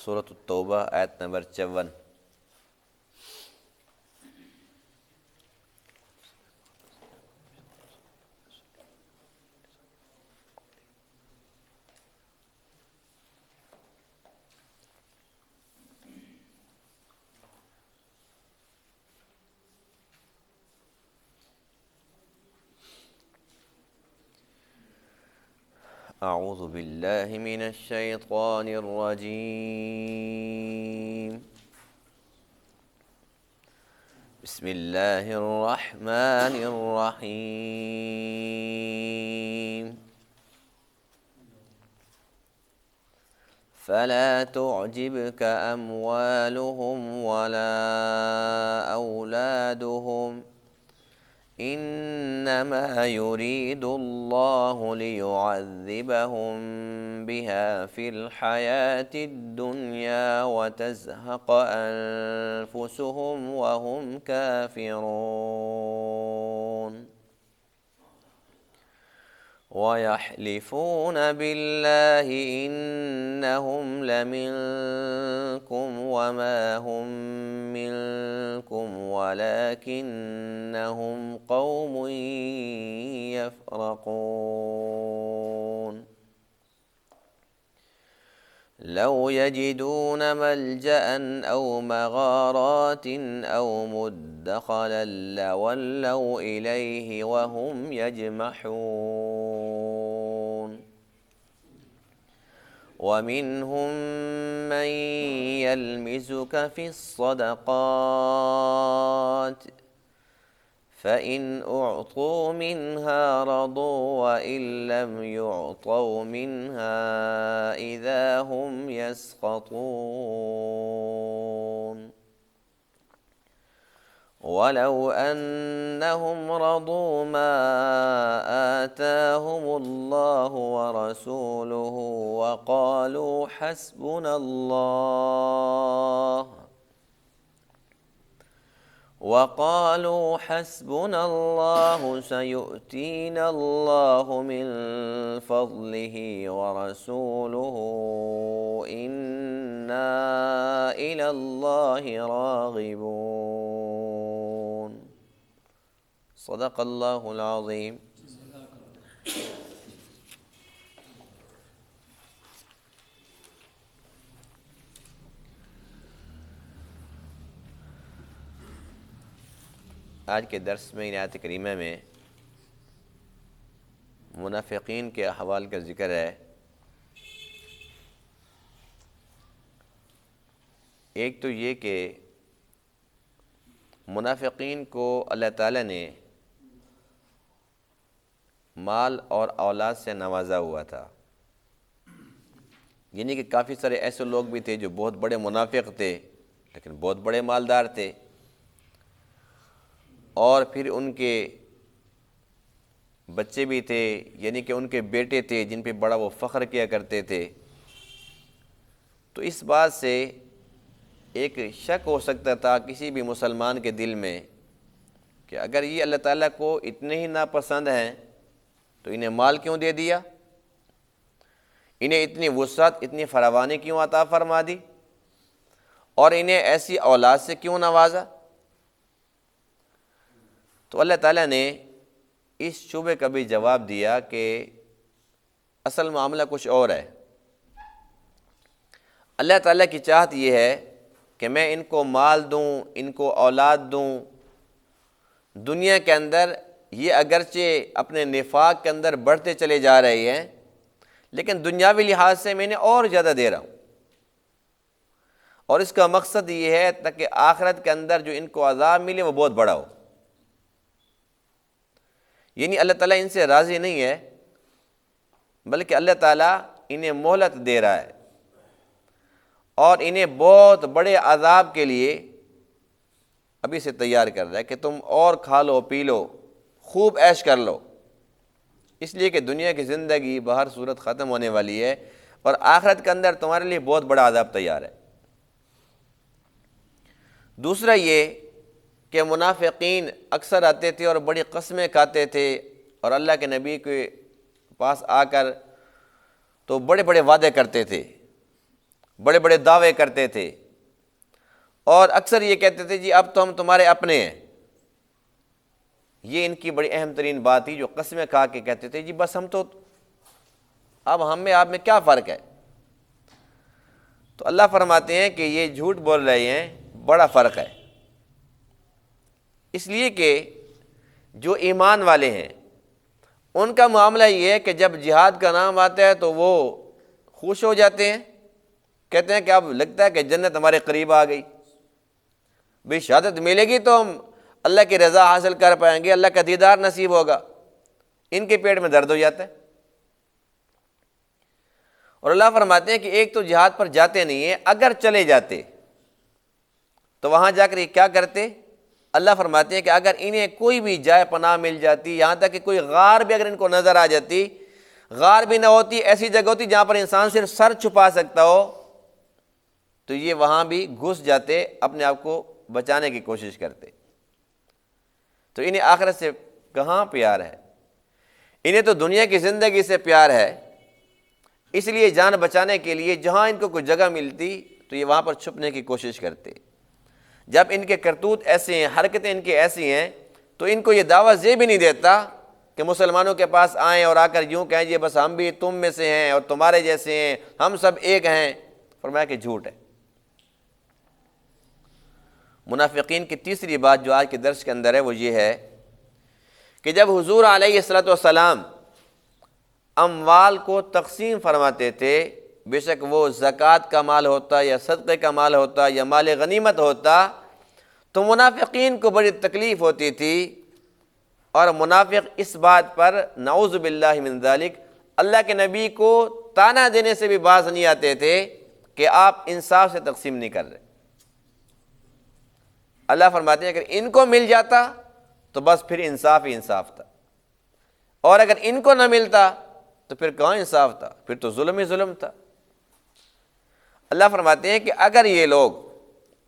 سورۃ التوبہ آیت نمبر 54۔ اعوذ باللہ من الشیطان الرجیم، بسم اللہ الرحمن الرحیم، فلا تعجبك اموالهم ولا اولادهم انما يريد الله ليعذبهم بها في الحياة الدنيا وتزهق انفسهم وهم كافرون ويحلفون بالله إنهم لمنكم وما هم منكم ولكنهم قوم يفرقون لو يجدون ملجأ أو مغارات أو مدخلا لولوا إليه وهم يجمحون ومنهم من يلمزك في الصدقات فإن أعطوا منها رضوا وإن لم يعطوا منها إذا هم يسخطون ولو أنهم رضوا ما آتاهم الله ورسوله وقالوا حسبنا الله سيؤتينا الله من فضله ورسوله إنا إلى الله راغبون صدق اللہ العظیم۔ آج کے درس میں ان آیت کریمہ میں منافقین کے احوال کا ذکر ہے۔ ایک تو یہ کہ منافقین کو اللہ تعالیٰ نے مال اور اولاد سے نوازا ہوا تھا، یعنی کہ کافی سارے ایسے لوگ بھی تھے جو بہت بڑے منافق تھے لیکن بہت بڑے مالدار تھے، اور پھر ان کے بچے بھی تھے، یعنی کہ ان کے بیٹے تھے جن پہ بڑا وہ فخر کیا کرتے تھے۔ تو اس بات سے ایک شک ہو سکتا تھا کسی بھی مسلمان کے دل میں کہ اگر یہ اللہ تعالیٰ کو اتنے ہی ناپسند ہیں تو انہیں مال کیوں دے دیا، انہیں اتنی وسعت اتنی فراوانی کیوں عطا فرما دی، اور انہیں ایسی اولاد سے کیوں نوازا۔ تو اللہ تعالیٰ نے اس شبہ کا بھی جواب دیا کہ اصل معاملہ کچھ اور ہے۔ اللہ تعالیٰ کی چاہت یہ ہے کہ میں ان کو مال دوں، ان کو اولاد دوں، دنیا کے اندر یہ اگرچہ اپنے نفاق کے اندر بڑھتے چلے جا رہے ہیں لیکن دنیاوی لحاظ سے میں انہیں اور زیادہ دے رہا ہوں، اور اس کا مقصد یہ ہے تاکہ آخرت کے اندر جو ان کو عذاب ملے وہ بہت بڑا ہو۔ یعنی اللہ تعالیٰ ان سے راضی نہیں ہے بلکہ اللہ تعالیٰ انہیں مہلت دے رہا ہے اور انہیں بہت بڑے عذاب کے لیے ابھی سے تیار کر رہا ہے کہ تم اور کھا لو پی لو، خوب عیش کر لو، اس لیے کہ دنیا کی زندگی بہر صورت ختم ہونے والی ہے اور آخرت کے اندر تمہارے لیے بہت بڑا عذاب تیار ہے۔ دوسرا یہ کہ منافقین اکثر آتے تھے اور بڑی قسمیں کھاتے تھے اور اللہ کے نبی کے پاس آ کر تو بڑے بڑے وعدے کرتے تھے، بڑے بڑے دعوے کرتے تھے، اور اکثر یہ کہتے تھے جی اب تو ہم تمہارے اپنے ہیں۔ یہ ان کی بڑی اہم ترین بات تھی، جو قسمیں کھا کے کہتے تھے جی بس ہم تو، اب ہم میں آپ میں کیا فرق ہے؟ تو اللہ فرماتے ہیں کہ یہ جھوٹ بول رہے ہیں، بڑا فرق ہے، اس لیے کہ جو ایمان والے ہیں ان کا معاملہ یہ ہے کہ جب جہاد کا نام آتا ہے تو وہ خوش ہو جاتے ہیں، کہتے ہیں کہ اب لگتا ہے کہ جنت ہمارے قریب آ گئی، بھئی شہادت ملے گی تو ہم اللہ کی رضا حاصل کر پائیں گے، اللہ کا دیدار نصیب ہوگا۔ ان کے پیٹ میں درد ہو جاتا ہے، اور اللہ فرماتے ہیں کہ ایک تو جہاد پر جاتے نہیں ہیں، اگر چلے جاتے تو وہاں جا کر یہ کیا کرتے؟ اللہ فرماتے ہیں کہ اگر انہیں کوئی بھی جائے پناہ مل جاتی، یہاں تک کہ کوئی غار بھی اگر ان کو نظر آ جاتی، غار بھی نہ ہوتی، ایسی جگہ ہوتی جہاں پر انسان صرف سر چھپا سکتا ہو، تو یہ وہاں بھی گھس جاتے، اپنے آپ کو بچانے کی کوشش کرتے۔ تو انہیں آخرت سے کہاں پیار ہے، انہیں تو دنیا کی زندگی سے پیار ہے، اس لیے جان بچانے کے لیے جہاں ان کو کوئی جگہ ملتی تو یہ وہاں پر چھپنے کی کوشش کرتے۔ جب ان کے کرتوت ایسے ہیں، حرکتیں ان کی ایسی ہیں، تو ان کو یہ دعویٰ یہ بھی نہیں دیتا کہ مسلمانوں کے پاس آئیں اور آ کر یوں کہیں یہ بس ہم بھی تم میں سے ہیں اور تمہارے جیسے ہیں، ہم سب ایک ہیں۔ فرمایا کہ جھوٹ ہے۔ منافقین کی تیسری بات جو آج کے درس کے اندر ہے وہ یہ ہے کہ جب حضور علیہ الصلوۃ والسلام اموال کو تقسیم فرماتے تھے، بے شک وہ زکوٰۃ کا مال ہوتا یا صدقے کا مال ہوتا یا مال غنیمت ہوتا، تو منافقین کو بڑی تکلیف ہوتی تھی، اور منافق اس بات پر نعوذ باللہ من ذالک اللہ کے نبی کو طعنہ دینے سے بھی باز نہیں آتے تھے کہ آپ انصاف سے تقسیم نہیں کر رہے۔ اللہ فرماتے ہیں اگر ان کو مل جاتا تو بس پھر انصاف ہی انصاف تھا، اور اگر ان کو نہ ملتا تو پھر کہاں انصاف تھا، پھر تو ظلم ہی ظلم تھا۔ اللہ فرماتے ہیں کہ اگر یہ لوگ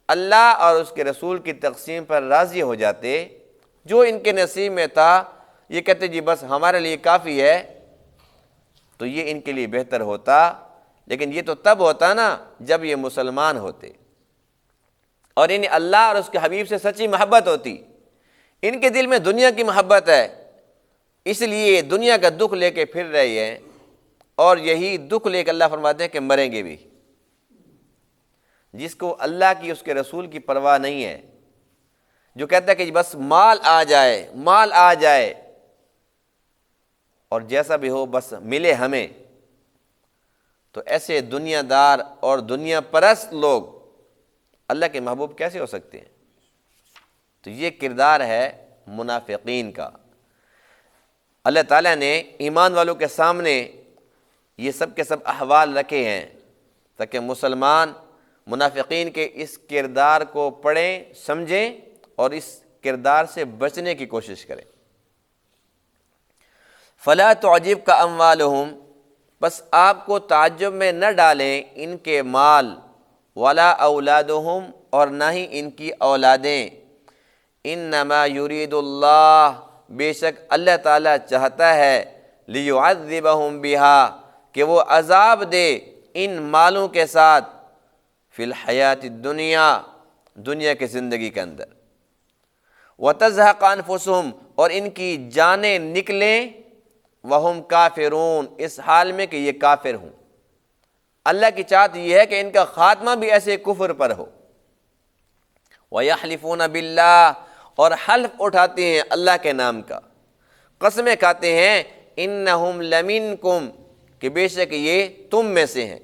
اللہ اور اس کے رسول کی تقسیم پر راضی ہو جاتے، جو ان کے نصیب میں تھا یہ کہتے جی بس ہمارے لیے کافی ہے، تو یہ ان کے لیے بہتر ہوتا، لیکن یہ تو تب ہوتا نا جب یہ مسلمان ہوتے اور انہیں اللہ اور اس کے حبیب سے سچی محبت ہوتی۔ ان کے دل میں دنیا کی محبت ہے، اس لیے دنیا کا دکھ لے کے پھر رہے ہیں، اور یہی دکھ لے کے اللہ فرماتے ہیں کہ مریں گے بھی۔ جس کو اللہ کی اس کے رسول کی پرواہ نہیں ہے، جو کہتا ہے کہ بس مال آ جائے، مال آ جائے اور جیسا بھی ہو بس ملے ہمیں، تو ایسے دنیا دار اور دنیا پرست لوگ اللہ کے محبوب کیسے ہو سکتے ہیں؟ تو یہ کردار ہے منافقین کا۔ اللہ تعالیٰ نے ایمان والوں کے سامنے یہ سب کے سب احوال رکھے ہیں تاکہ مسلمان منافقین کے اس کردار کو پڑھیں، سمجھیں اور اس کردار سے بچنے کی کوشش کریں۔ فلا تعجبک اموالہم، بس آپ کو تعجب میں نہ ڈالیں ان کے مال، ولا اولادہم، اور نہ ہی ان کی اولادیں، انما یرید اللہ، بے شک اللہ تعالیٰ چاہتا ہے، لیعذبہم بہا، کہ وہ عذاب دے ان مالوں کے ساتھ، فی الحیات الدنیا، دنیا کی زندگی کے اندر، وتزہق انفسہم، اور ان کی جانیں نکلیں، وہم کافرون، اس حال میں کہ یہ کافر ہوں۔ اللہ کی چاہت یہ ہے کہ ان کا خاتمہ بھی ایسے کفر پر ہو۔ وَيَحْلِفُونَ بِاللَّهِ، اور حلف اٹھاتے ہیں اللہ کے نام کا، قسمیں کھاتے ہیں، اِنَّهُمْ لَمِنْكُمْ، کہ بے شک یہ تم میں سے ہیں،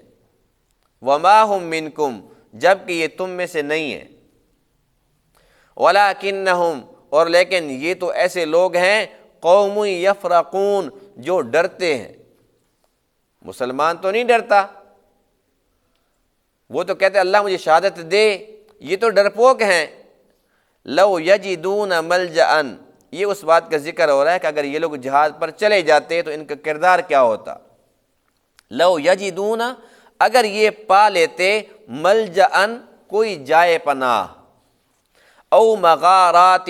وَمَا هُمْ مِنْكُمْ، جبکہ یہ تم میں سے نہیں ہیں، وَلَكِنَّهُمْ، اور لیکن یہ تو ایسے لوگ ہیں، قوم یفرقون، جو ڈرتے ہیں۔ مسلمان تو نہیں ڈرتا، وہ تو کہتے اللہ مجھے شہادت دے، یہ تو ڈرپوک ہیں۔ لو یجدون ملجأ، یہ اس بات کا ذکر ہو رہا ہے کہ اگر یہ لوگ جہاد پر چلے جاتے تو ان کا کردار کیا ہوتا۔ لو یجدون، اگر یہ پا لیتے، ملجأ، کوئی جائے پناہ، او مغارات،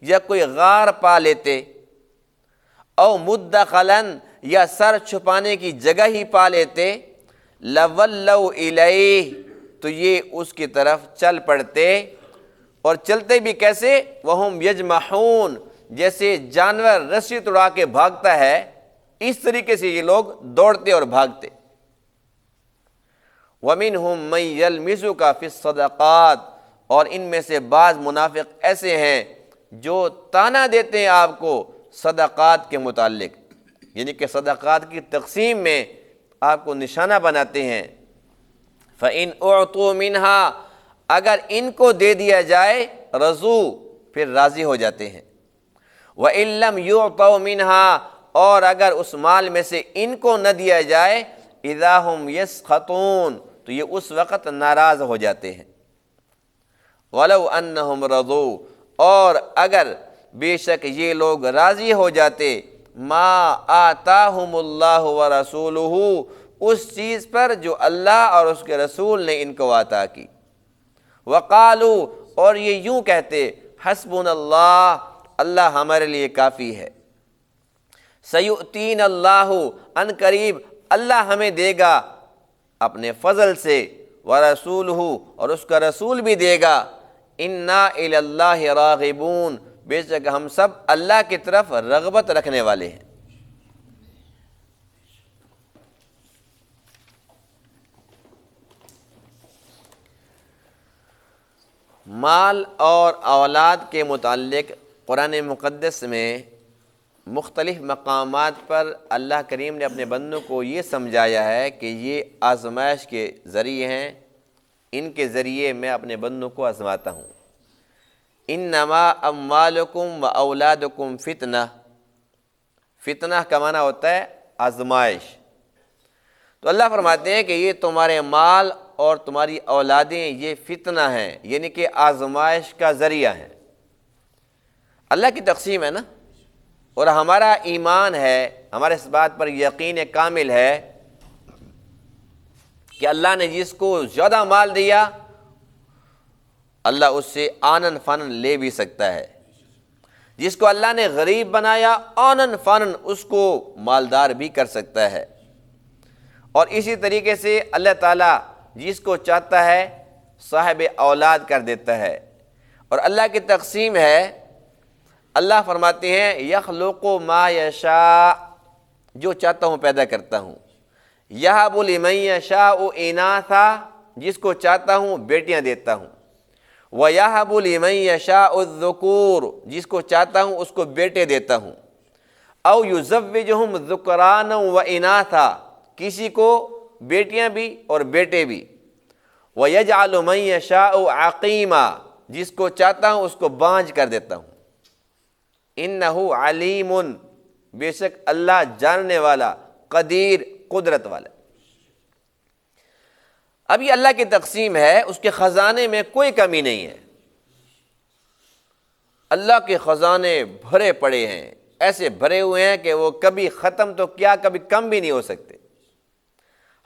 یا کوئی غار پا لیتے، او مدخلا، یا سر چھپانے کی جگہ ہی پا لیتے، لَوَلَّوْا إِلَيْهِ، تو یہ اس کی طرف چل پڑتے، اور چلتے بھی کیسے؟ وَهُمْ يَجْمَحُونَ، جیسے جانور رسی توڑا کے بھاگتا ہے، اس طریقے سے یہ لوگ دوڑتے اور بھاگتے۔ وَمِنْهُمْ مَنْ يَلْمِزُكَ فِي الصَّدَقَاتِ، اور ان میں سے بعض منافق ایسے ہیں جو تانا دیتے ہیں آپ کو صدقات کے متعلق، یعنی کہ صدقات کی تقسیم میں آپ کو نشانہ بناتے ہیں۔ فَإِنْ أُعْطُوا مِنْهَا، اگر ان کو دے دیا جائے، رضو، پھر راضی ہو جاتے ہیں۔ وَإِنْ لَمْ يُعْطَوْا مِنْهَا، اور اگر اس مال میں سے ان کو نہ دیا جائے، اِذَا هُمْ يَسْخَطُونَ، تو یہ اس وقت ناراض ہو جاتے ہیں۔ وَلَوْ أَنَّهُمْ رَضُوا، اور اگر بے شک یہ لوگ راضی ہو جاتے، مَا آتَاهُمُ اللَّهُ وَرَسُولُهُ، اس چیز پر جو اللہ اور اس کے رسول نے ان کو عطا کی۔ وَقَالُوا، اور یہ یوں کہتے، حسبنا اللہ، اللہ ہمارے لیے کافی ہے۔ سَيُؤْتِينَ اللَّهُ، ان قریب اللہ ہمیں دے گا اپنے فضل سے، وَرَسُولُهُ، اور اس کا رسول بھی دے گا۔ اِنَّا إِلَى اللَّهِ رَاغِبُونَ، بے شک ہم سب اللہ کی طرف رغبت رکھنے والے ہیں۔ مال اور اولاد کے متعلق قرآن مقدس میں مختلف مقامات پر اللہ کریم نے اپنے بندوں کو یہ سمجھایا ہے کہ یہ آزمائش کے ذریعے ہیں، ان کے ذریعے میں اپنے بندوں کو آزماتا ہوں۔ انما اموالکم و اولادکم فتنہ، فتنہ کا معنی ہوتا ہے آزمائش۔ تو اللہ فرماتے ہیں کہ یہ تمہارے مال اور تمہاری اولادیں یہ فتنہ ہیں، یعنی کہ آزمائش کا ذریعہ ہیں۔ اللہ کی تقسیم ہے نا، اور ہمارا ایمان ہے، ہمارے اس بات پر یقین کامل ہے کہ اللہ نے جس کو زیادہ مال دیا، اللہ اس سے آنن فانن لے بھی سکتا ہے۔ جس کو اللہ نے غریب بنایا، آنن فانن اس کو مالدار بھی کر سکتا ہے۔ اور اسی طریقے سے اللہ تعالیٰ جس کو چاہتا ہے صاحب اولاد کر دیتا ہے۔ اور اللہ کی تقسیم ہے، اللہ فرماتے ہیں یخلق ما یشاء، جو چاہتا ہوں پیدا کرتا ہوں۔ یہب لمن یشاء اناثا، جس کو چاہتا ہوں بیٹیاں دیتا ہوں۔ وَيَهَبُ لِمَن يَشَاءُ الذُّكُورَ، جس کو چاہتا ہوں اس کو بیٹے دیتا ہوں۔ اَوْ يُزَوِّجُهُمْ ذُكْرَانًا وَإِنَاثًا، کسی کو بیٹیاں بھی اور بیٹے بھی۔ وَيَجْعَلُ مَن يَشَاءُ عَقِيمًا، جس کو چاہتا ہوں اس کو بانجھ کر دیتا ہوں۔ إِنَّهُ عَلِيمٌ، بے شک اللہ جاننے والا، قدیر، قدرت والا۔ اب یہ اللہ کی تقسیم ہے، اس کے خزانے میں کوئی کمی نہیں ہے۔ اللہ کے خزانے بھرے پڑے ہیں، ایسے بھرے ہوئے ہیں کہ وہ کبھی ختم تو کیا کبھی کم بھی نہیں ہو سکتے۔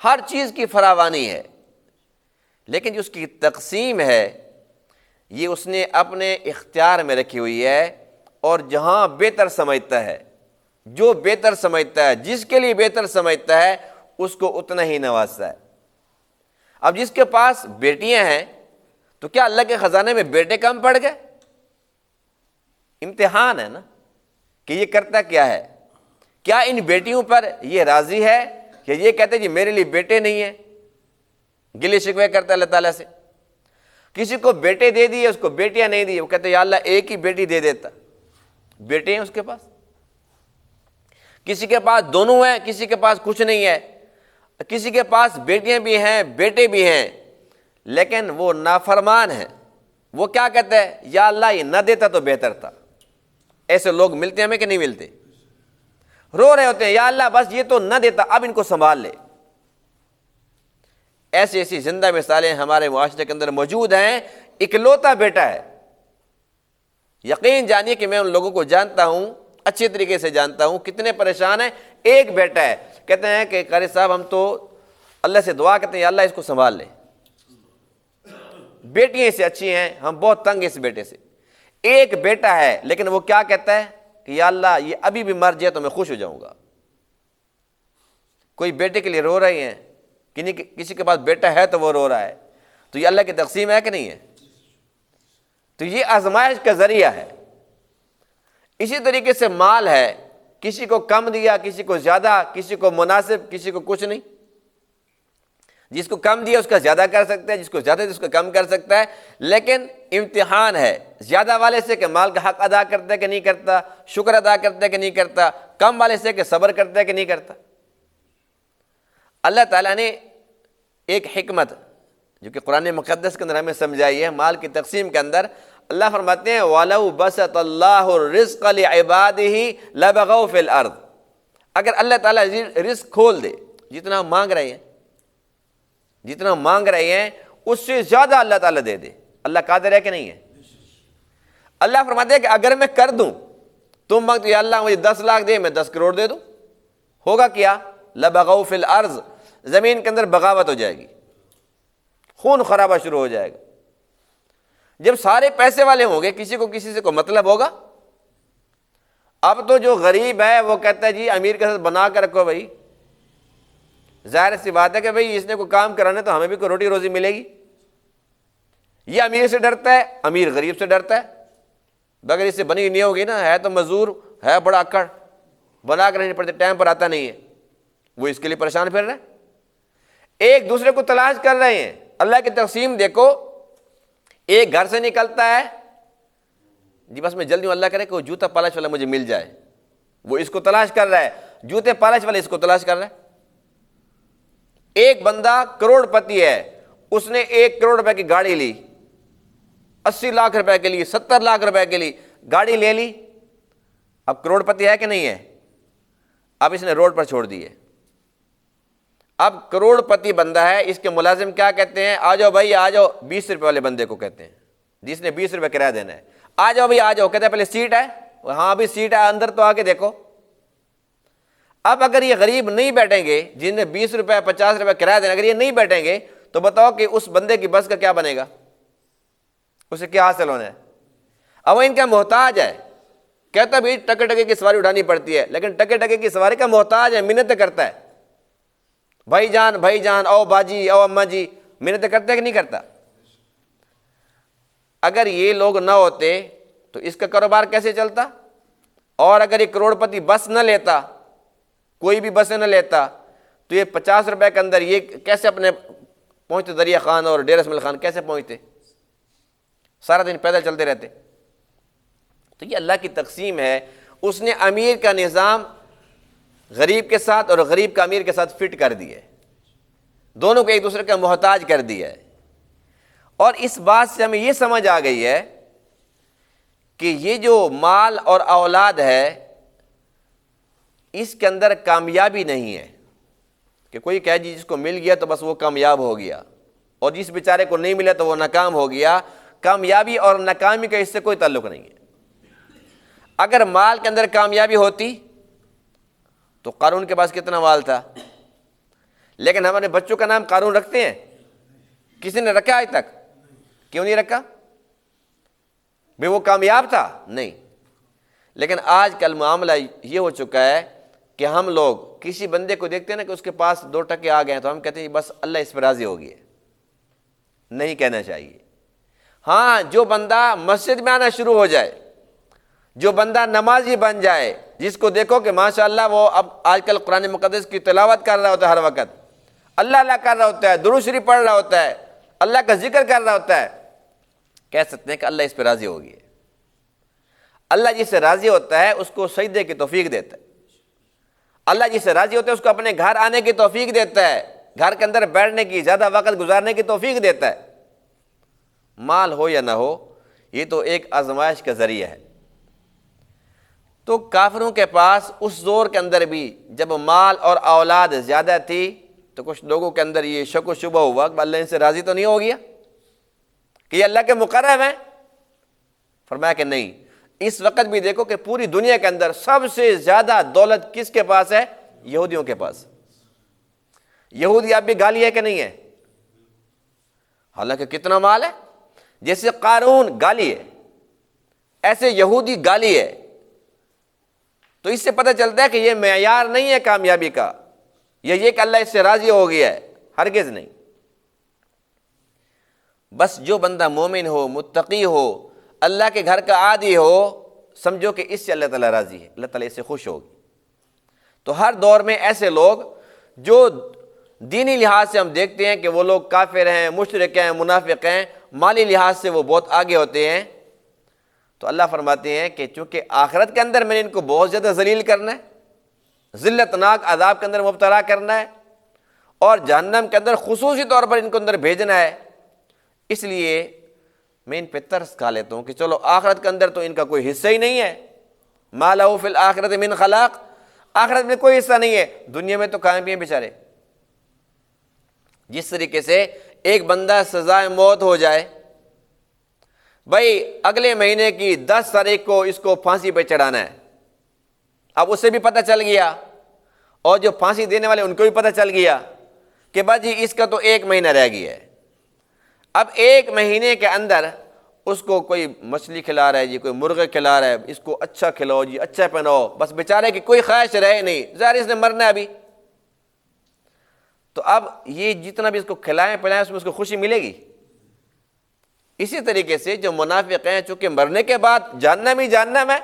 ہر چیز کی فراوانی ہے، لیکن جو اس کی تقسیم ہے یہ اس نے اپنے اختیار میں رکھی ہوئی ہے، اور جہاں بہتر سمجھتا ہے، جو بہتر سمجھتا ہے، جس کے لیے بہتر سمجھتا ہے، اس کو اتنا ہی نوازتا ہے۔ اب جس کے پاس بیٹیاں ہیں تو کیا اللہ کے خزانے میں بیٹے کم پڑ گئے؟ امتحان ہے نا کہ یہ کرتا کیا ہے۔ کیا ان بیٹیوں پر یہ راضی ہے کہ یہ کہتے جی میرے لیے بیٹے نہیں ہیں، گلے شکوے کرتا ہے اللہ تعالیٰ سے۔ کسی کو بیٹے دے دیے، اس کو بیٹیاں نہیں دی، وہ کہتے یا اللہ ایک ہی بیٹی دے دیتا۔ بیٹے ہیں اس کے پاس، کسی کے پاس دونوں ہیں، کسی کے پاس کچھ نہیں ہے، کسی کے پاس بیٹیاں بھی ہیں بیٹے بھی ہیں، لیکن وہ نافرمان ہیں۔ وہ کیا کہتا ہے، یا اللہ یہ نہ دیتا تو بہتر تھا۔ ایسے لوگ ملتے ہیں ہمیں کہ نہیں ملتے؟ رو رہے ہوتے ہیں یا اللہ بس یہ تو نہ دیتا، اب ان کو سنبھال لے۔ ایسی ایسی زندہ مثالیں ہمارے معاشرے کے اندر موجود ہیں۔ اکلوتا بیٹا ہے، یقین جانیے کہ میں ان لوگوں کو جانتا ہوں، اچھے طریقے سے جانتا ہوں، کتنے پریشان ہیں۔ ایک بیٹا ہے، کہتے ہیں کہ قاری صاحب ہم تو اللہ سے دعا کرتے ہیں یا اللہ اس کو سنبھال لے، بیٹیاں سے اچھی ہیں، ہم بہت تنگ اس بیٹے سے۔ ایک بیٹا ہے لیکن وہ کیا کہتا ہے کہ یا اللہ یہ ابھی بھی مر جائے تو میں خوش ہو جاؤں گا۔ کوئی بیٹے کے لیے رو رہے ہیں، کسی کے پاس بیٹا ہے تو وہ رو رہا ہے، تو یہ اللہ کی تقسیم ہے کہ نہیں ہے؟ تو یہ آزمائش کا ذریعہ ہے۔ اسی طریقے سے مال ہے، کسی کو کم دیا، کسی کو زیادہ، کسی کو مناسب، کسی کو کچھ نہیں۔ جس کو کم دیا اس کا زیادہ کر سکتا ہے، جس کو زیادہ دیا اس کا کم کر سکتا ہے، لیکن امتحان ہے زیادہ والے سے کہ مال کا حق ادا کرتا ہے کہ نہیں کرتا، شکر ادا کرتا ہے کہ نہیں کرتا، کم والے سے کہ صبر کرتا ہے کہ نہیں کرتا۔ اللہ تعالیٰ نے ایک حکمت جو کہ قرآن مقدس کے اندر ہمیں سمجھائی ہے مال کی تقسیم کے اندر، اللہ فرماتے ہیں وَلَوْ بَسَطَ اللَّهُ الرِّزْقَ لِعِبَادِهِ لَبَغَوْا فِي الْأَرْضِ، اگر اللہ تعالیٰ رزق کھول دے، جتنا ہم مانگ رہے ہیں، جتنا مانگ رہے ہیں اس سے زیادہ اللہ تعالیٰ دے دے، اللہ قادر ہے کہ نہیں ہے؟ اللہ فرماتے ہیں کہ اگر میں کر دوں، تم مانگتے یا اللہ مجھے 10 لاکھ دے، میں 10 کروڑ دے دوں، ہوگا کیا؟ لَبَغَوْا فِي الْأَرْضِ، زمین کے اندر بغاوت ہو جائے گی، خون خرابہ شروع ہو جائے گا۔ جب سارے پیسے والے ہوں گے، کسی کو کسی سے کوئی مطلب ہوگا؟ اب تو جو غریب ہے وہ کہتا ہے جی امیر کے ساتھ بنا کر رکھو بھائی، ظاہر سی بات ہے کہ بھائی اس نے کوئی کام کرانا تو ہمیں بھی کوئی روٹی روزی ملے گی۔ یہ امیر سے ڈرتا ہے، امیر غریب سے ڈرتا ہے، بغیر اس سے بنی نہیں ہوگی نا، ہے تو مزدور، ہے بڑا اکڑ، بنا کر نہیں پڑتے، ٹائم پر آتا نہیں ہے، وہ اس کے لیے پریشان پھر رہے ہیں، ایک دوسرے کو تلاش کر رہے ہیں۔ اللہ کی تقسیم دیکھو، ایک گھر سے نکلتا ہے جی بس میں جلدی ہوں، اللہ کرے کہ وہ جوتا پالش والا مجھے مل جائے، وہ اس کو تلاش کر رہا ہے، جوتے پالش والا اس کو تلاش کر رہا ہے۔ ایک بندہ کروڑ پتی ہے، اس نے 1 کروڑ روپے کی گاڑی لی، 80 لاکھ روپے کے لیے، 70 لاکھ روپے کے لیے گاڑی لے لی، اب کروڑ پتی ہے کہ نہیں ہے؟ اب اس نے روڈ پر چھوڑ دی ہے۔ اب کروڑ پتی بندہ ہے، اس کے ملازم کیا کہتے ہیں؟ آ جاؤ بھائی آ جاؤ، 20 روپے والے بندے کو کہتے ہیں جس نے 20 روپے کرایہ دینا ہے، آ جاؤ بھائی آ جاؤ، کہتے ہیں پہلے سیٹ ہے؟ ہاں ابھی سیٹ ہے، اندر تو آ کے دیکھو۔ اب اگر یہ غریب نہیں بیٹھیں گے، جن نے 20 روپے 50 روپے کرایہ دینا، اگر یہ نہیں بیٹھیں گے تو بتاؤ کہ اس بندے کی بس کا کیا بنے گا، اسے کیا حاصل ہونا ہے؟ اب وہ ان کا محتاج ہے، کہتا بھی ٹکے ٹکے کی سواری اٹھانی پڑتی ہے، لیکن ٹکے ٹکے کی سواری کا محتاج ہے، منتیں کرتا ہے، بھائی جان او باجی او اماں جی، منتیں کرتا ہے کہ نہیں کرتا؟ اگر یہ لوگ نہ ہوتے تو اس کا کاروبار کیسے چلتا؟ اور اگر یہ کروڑ پتی بس نہ لیتا، کوئی بھی بسیں نہ لیتا، تو یہ 50 روپے کے اندر یہ کیسے اپنے پہنچتے دریا خان اور ڈیر اسماعیل خان کیسے پہنچتے؟ سارا دن پیدل چلتے رہتے۔ تو یہ اللہ کی تقسیم ہے، اس نے امیر کا نظام غریب کے ساتھ اور غریب کا امیر کے ساتھ فٹ کر دیا ہے، دونوں کو ایک دوسرے کا محتاج کر دیا ہے۔ اور اس بات سے ہمیں یہ سمجھ آ گئی ہے کہ یہ جو مال اور اولاد ہے اس کے اندر کامیابی نہیں ہے کہ کوئی کہے جی جس کو مل گیا تو بس وہ کامیاب ہو گیا، اور جس بیچارے کو نہیں ملا تو وہ ناکام ہو گیا۔ کامیابی اور ناکامی کا اس سے کوئی تعلق نہیں ہے۔ اگر مال کے اندر کامیابی ہوتی تو قارون کے پاس کتنا مال تھا، لیکن ہمارے بچوں کا نام قارون رکھتے ہیں؟ کسی نے رکھا آج تک؟ کیوں نہیں رکھا؟ بھئی وہ کامیاب تھا؟ نہیں۔ لیکن آج کل معاملہ یہ ہو چکا ہے کہ ہم لوگ کسی بندے کو دیکھتے ہیں نا کہ اس کے پاس 2 ٹکے آ گئے ہیں تو ہم کہتے ہیں بس اللہ اس پر راضی ہو گیا۔ نہیں کہنا چاہیے۔ ہاں جو بندہ مسجد میں آنا شروع ہو جائے، جو بندہ نمازی بن جائے، جس کو دیکھو کہ ماشاءاللہ وہ اب آج کل قرآن مقدس کی تلاوت کر رہا ہوتا ہے، ہر وقت اللہ اللہ کر رہا ہوتا ہے، درود شریف پڑھ رہا ہوتا ہے، اللہ کا ذکر کر رہا ہوتا ہے، کہہ سکتے ہیں کہ اللہ اس پہ راضی ہو گیا۔ اللہ جس سے راضی ہوتا ہے اس کو سجدے کی توفیق دیتا ہے، اللہ جس سے راضی ہوتا ہے اس کو اپنے گھر آنے کی توفیق دیتا ہے، گھر کے اندر بیٹھنے کی، زیادہ وقت گزارنے کی توفیق دیتا ہے۔ مال ہو یا نہ ہو، یہ تو ایک آزمائش کا ذریعہ ہے۔ تو کافروں کے پاس اس دور کے اندر بھی جب مال اور اولاد زیادہ تھی تو کچھ لوگوں کے اندر یہ شک و شبہ ہوا کہ اللہ ان سے راضی تو نہیں ہو گیا، کہ یہ اللہ کے مقرب ہیں؟ فرمایا کہ نہیں۔ اس وقت بھی دیکھو کہ پوری دنیا کے اندر سب سے زیادہ دولت کس کے پاس ہے؟ یہودیوں کے پاس۔ یہودی اب بھی گالی ہے کہ نہیں ہے؟ حالانکہ کتنا مال ہے، جیسے قارون گالی ہے ایسے یہودی گالی ہے۔ تو اس سے پتہ چلتا ہے کہ یہ معیار نہیں ہے کامیابی کا، یہ کہ اللہ اس سے راضی ہو گیا ہے۔ ہرگز نہیں۔ بس جو بندہ مومن ہو، متقی ہو، اللہ کے گھر کا عادی ہو، سمجھو کہ اس سے اللہ تعالیٰ راضی ہے، اللہ تعالیٰ اس سے خوش ہوگی۔ تو ہر دور میں ایسے لوگ جو دینی لحاظ سے ہم دیکھتے ہیں کہ وہ لوگ کافر ہیں، مشرک ہیں، منافق ہیں، مالی لحاظ سے وہ بہت آگے ہوتے ہیں، تو اللہ فرماتے ہیں کہ چونکہ آخرت کے اندر میں نے ان کو بہت زیادہ ذلیل کرنا ہے، ذلت ناک عذاب کے اندر مبتلا کرنا ہے، اور جہنم کے اندر خصوصی طور پر ان کو اندر بھیجنا ہے، اس لیے میں ان پہ ترس کھا لیتا ہوں کہ چلو آخرت کے اندر تو ان کا کوئی حصہ ہی نہیں ہے، ما لہ فی الآخرۃ من خلاق، آخرت میں کوئی حصہ نہیں ہے، دنیا میں تو کھائیں پیئیں بیچارے۔ جس طریقے سے ایک بندہ سزائے موت ہو جائے، بھائی اگلے مہینے کی 10 تاریخ کو اس کو پھانسی پہ چڑھانا ہے، اب اسے بھی پتہ چل گیا اور جو پھانسی دینے والے ان کو بھی پتہ چل گیا کہ بس جی اس کا تو 1 مہینہ رہ گیا ہے، اب 1 مہینے کے اندر اس کو کوئی مچھلی کھلا رہا ہے جی، کوئی مرغے کھلا رہا ہے، اس کو اچھا کھلاؤ جی، اچھا پہناؤ، بس بیچارے کی کوئی خواہش رہے نہیں، ظاہر اس نے مرنا ہے ابھی، تو اب یہ جتنا بھی اس کو کھلائیں پلائیں اس میں اس کو خوشی ملے گی؟ اسی طریقے سے جو منافق ہیں، چونکہ مرنے کے بعد جہنم ہی جہنم ہے،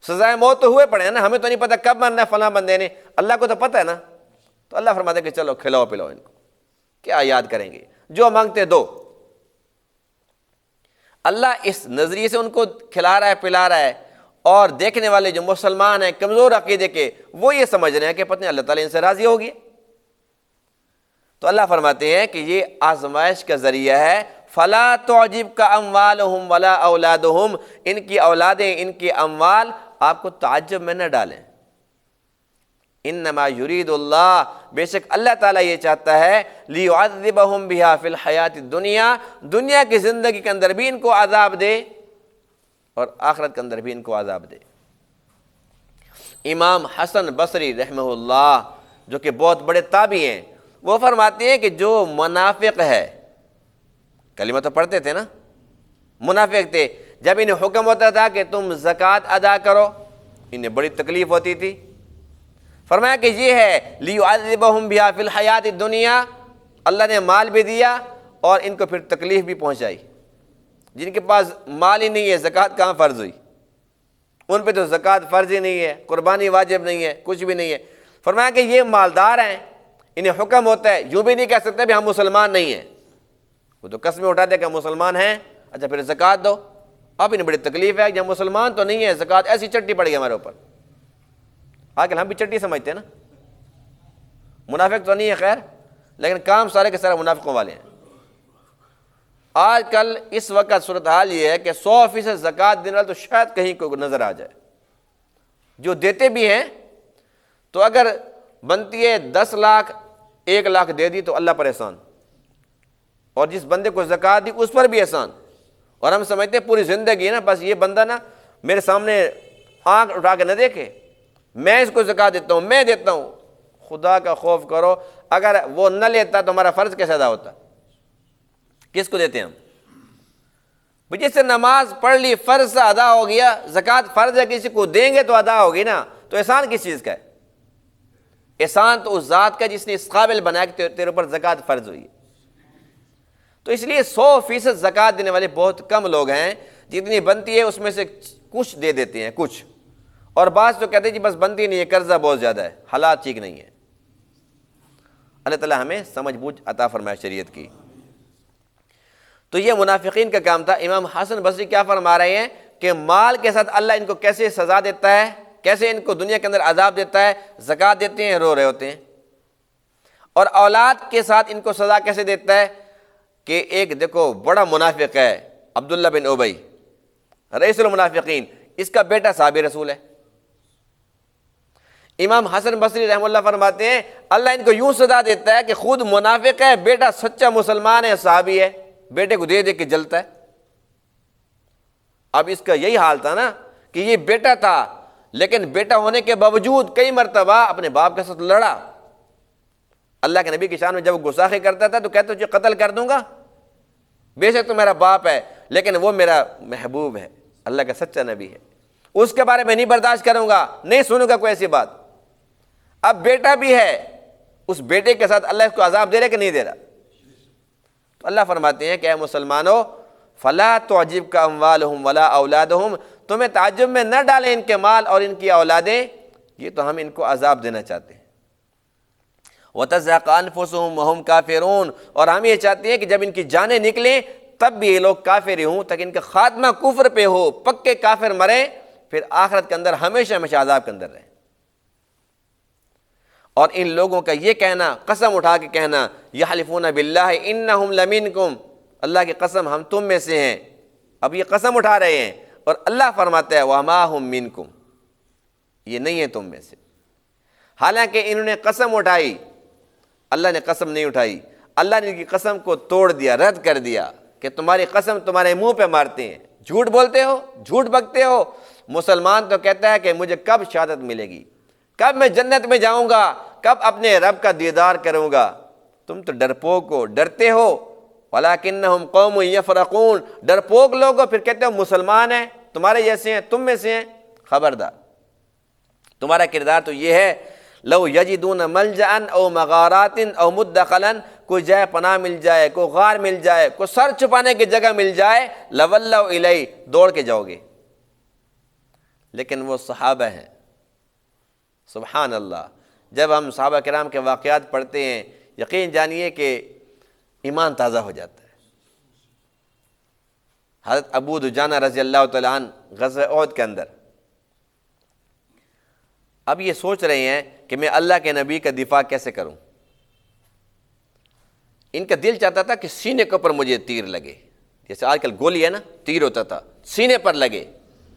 سزائے موت تو ہوئے پڑے ہیں نا، ہمیں تو نہیں پتہ کب مرنا ہے فلاں بندے نے، اللہ کو تو پتہ ہے نا، تو اللہ فرماتا ہے کہ چلو کھلاؤ پلاؤ ان کو، کیا یاد کریں گے، جو مانگتے دو۔ اللہ اس نظریے سے ان کو کھلا رہا ہے پلا رہا ہے، اور دیکھنے والے جو مسلمان ہیں کمزور عقیدے کے، وہ یہ سمجھ رہے ہیں کہ پتہ نہیں اللہ تعالیٰ ان سے راضی ہوگی۔ تو اللہ فرماتے ہیں کہ یہ آزمائش کا ذریعہ ہے، فلا تعجبک اموالہم ولا اولادہم، ان کی اولادیں، ان کی اموال آپ کو تعجب میں نہ ڈالیں۔ انما یرید اللہ، بے شک اللہ تعالیٰ یہ چاہتا ہے، لیعذبہم بہا فی الحیات الدنیا، دنیا کی زندگی کے اندر بھی ان کو عذاب دے اور آخرت کے اندر بھی ان کو عذاب دے۔ امام حسن بصری رحمہ اللہ جو کہ بہت بڑے تابعی ہیں، وہ فرماتے ہیں کہ جو منافق ہے، کلمہ تو پڑھتے تھے نا، منافق تھے، جب انہیں حکم ہوتا تھا کہ تم زکوٰۃ ادا کرو، انہیں بڑی تکلیف ہوتی تھی۔ فرمایا کہ یہ ہے لیعذبہم بہا فی الحیات الدنیا، اللہ نے مال بھی دیا اور ان کو پھر تکلیف بھی پہنچائی۔ جن کے پاس مال ہی نہیں ہے، زکوٰۃ کہاں فرض ہوئی؟ ان پہ تو زکوٰۃ فرض ہی نہیں ہے، قربانی واجب نہیں ہے، کچھ بھی نہیں ہے۔ فرمایا کہ یہ مالدار ہیں، انہیں حکم ہوتا ہے، یوں بھی نہیں کہہ سکتے بھی ہم مسلمان نہیں ہیں، وہ تو قسمیں اٹھاتے کہ ہم مسلمان ہیں، اچھا پھر زکوٰۃ دو۔ اب انہیں بڑی تکلیف ہے کہ ہم مسلمان تو نہیں ہیں، زکوٰۃ ایسی چٹی پڑ گئی ہمارے اوپر۔ آج کل ہم بھی چٹی سمجھتے ہیں نا، منافق تو نہیں ہے خیر، لیکن کام سارے کے سارے منافقوں والے ہیں۔ آج کل اس وقت صورتحال یہ ہے کہ 100% زکوٰۃ دینے والا تو شاید کہیں کو نظر آ جائے، جو دیتے بھی ہیں تو اگر بنتی ہے 10 لاکھ 1 لاکھ دے دی تو اللہ پر احسان، اور جس بندے کو زکوٰۃ دی اس پر بھی احسان، اور ہم سمجھتے ہیں پوری زندگی ہے نا، بس یہ بندہ نا میرے سامنے آنکھ اٹھا کے نہ دیکھے، میں اس کو زکوٰۃ دیتا ہوں، میں دیتا ہوں۔ خدا کا خوف کرو، اگر وہ نہ لیتا تو ہمارا فرض کیسے ادا ہوتا؟ کس کو دیتے ہیں ہم؟ جس سے نماز پڑھ لی، فرض ادا ہو گیا، زکوٰۃ فرض ہے، کسی کو دیں گے تو ادا ہوگی نا، تو احسان کس چیز کا ہے؟ احسان تو اس ذات کا جس نے اس قابل بنایا کہ تیرے اوپر زکوٰۃ فرض ہوئی ہے۔ تو اس لیے 100% زکوٰۃ دینے والے بہت کم لوگ ہیں، جتنی بنتی ہے اس میں سے کچھ دے دیتے ہیں، کچھ، اور بعض تو کہتے ہیں جی بس بنتی نہیں ہے، قرضہ بہت زیادہ ہے، حالات ٹھیک نہیں ہے۔ اللہ تعالیٰ ہمیں سمجھ بوجھ عطا فرمائے شریعت کی۔ تو یہ منافقین کا کام تھا۔ امام حسن بصری کیا فرما رہے ہیں کہ مال کے ساتھ اللہ ان کو کیسے سزا دیتا ہے، کیسے ان کو دنیا کے اندر عذاب دیتا ہے، زکوٰۃ دیتے ہیں رو رہے ہوتے ہیں، اور اولاد کے ساتھ ان کو سزا کیسے دیتا ہے کہ ایک دیکھو بڑا منافق ہے عبداللہ بن ابی، رئیس المنافقین، اس کا بیٹا صحابی رسول ہے۔ امام حسن بصری رحمہ اللہ فرماتے ہیں اللہ ان کو یوں سزا دیتا ہے کہ خود منافق ہے، بیٹا سچا مسلمان ہے، صحابی ہے، بیٹے کو دے دے کے جلتا ہے۔ اب اس کا یہی حال تھا نا کہ یہ بیٹا تھا، لیکن بیٹا ہونے کے باوجود کئی مرتبہ اپنے باپ کے ساتھ لڑا۔ اللہ کے نبی کی شان میں جب گستاخی کرتا تھا تو کہتا تجھے قتل کر دوں گا، بے شک تو میرا باپ ہے لیکن وہ میرا محبوب ہے، اللہ کا سچا نبی ہے، اس کے بارے میں نہیں برداشت کروں گا، نہیں سنوں گا کوئی ایسی بات۔ اب بیٹا بھی ہے اس بیٹے کے ساتھ اللہ اس کو عذاب دے رہا کہ نہیں دے رہا؟ تو اللہ فرماتے ہیں کہ اے مسلمانوں فلا تعجبک اموالہم ولا اولادہم، تمہیں تعجب میں نہ ڈالیں ان کے مال اور ان کی اولادیں، یہ تو ہم ان کو عذاب دینا چاہتے ہیں۔ وَتَزْهَقَ أَنفُسُهُمْ وَهُمْ كَافِرُونَ، اور ہم یہ چاہتے ہیں کہ جب ان کی جانیں نکلیں تب بھی یہ لوگ کافر ہی ہوں، تاکہ ان کا خاتمہ کفر پہ ہو، پکے کافر مریں، پھر آخرت کے اندر ہمیشہ ہمیشہ عذاب کے اندر رہیں۔ اور ان لوگوں کا یہ کہنا، قسم اٹھا کے کہنا، یحلفون باللہ انہم لمنکم، اللہ کی قسم ہم تم میں سے ہیں، اب یہ قسم اٹھا رہے ہیں، اور اللہ فرماتا ہے وما ہم منکم، یہ نہیں ہے تم میں سے۔ حالانکہ انہوں نے قسم اٹھائی، اللہ نے قسم نہیں اٹھائی، اللہ نے ان کی قسم کو توڑ دیا، رد کر دیا کہ تمہاری قسم تمہارے منہ پہ مارتے ہیں، جھوٹ بولتے ہو، جھوٹ بکتے ہو۔ مسلمان تو کہتا ہے کہ مجھے کب شہادت ملے گی، کب میں جنت میں جاؤں گا، کب اپنے رب کا دیدار کروں گا۔ تم تو ڈرپوک ہو، ڈرتے ہو۔ وَلَٰكِنَّهُمْ قَوْمٌ يَفْرَقُونَ، ڈرپوک لوگ ہو، پھر کہتے ہو مسلمان ہیں، تمہارے جیسے ہیں، تم میں سے ہیں۔ خبردار، تمہارا کردار تو یہ ہے لو یجدون ملجأ او مغارات او مدخلا، کوئی جائے پناہ مل جائے، کوئی غار مل جائے، کوئی سر چھپانے کی جگہ مل جائے، لولوا الیہ، دوڑ کے جاؤ گے۔ لیکن وہ صحابہ ہیں، سبحان اللہ، جب ہم صحابہ کرام کے واقعات پڑھتے ہیں یقین جانیے کہ ایمان تازہ ہو جاتا ہے۔ حضرت ابو دجانہ رضی اللہ تعالیٰ عنہ غزوہ احد کے اندر اب یہ سوچ رہے ہیں کہ میں اللہ کے نبی کا دفاع کیسے کروں۔ ان کا دل چاہتا تھا کہ سینے کے اوپر مجھے تیر لگے، جیسے آج کل گولی ہے نا، تیر ہوتا تھا، سینے پر لگے،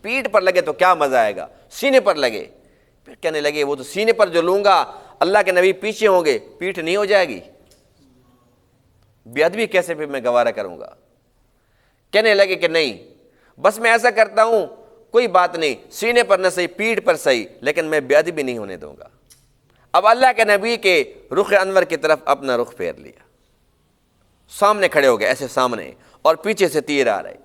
پیٹھ پر لگے تو کیا مزہ آئے گا، سینے پر لگے۔ پھر کہنے لگے وہ تو سینے پر جو لوں گا اللہ کے نبی پیچھے ہوں گے، پیٹھ نہیں ہو جائے گی، بے ادبی کیسے پھر میں گوارا کروں گا۔ کہنے لگے کہ نہیں، بس میں ایسا کرتا ہوں، کوئی بات نہیں، سینے پر نہ صحیح، پیٹھ پر صحیح، لیکن میں بے ادبی نہیں ہونے دوں گا۔ اب اللہ کے نبی کے رخ انور کی طرف اپنا رخ پھیر لیا، سامنے کھڑے ہو گئے ایسے سامنے، اور پیچھے سے تیر آ رہے۔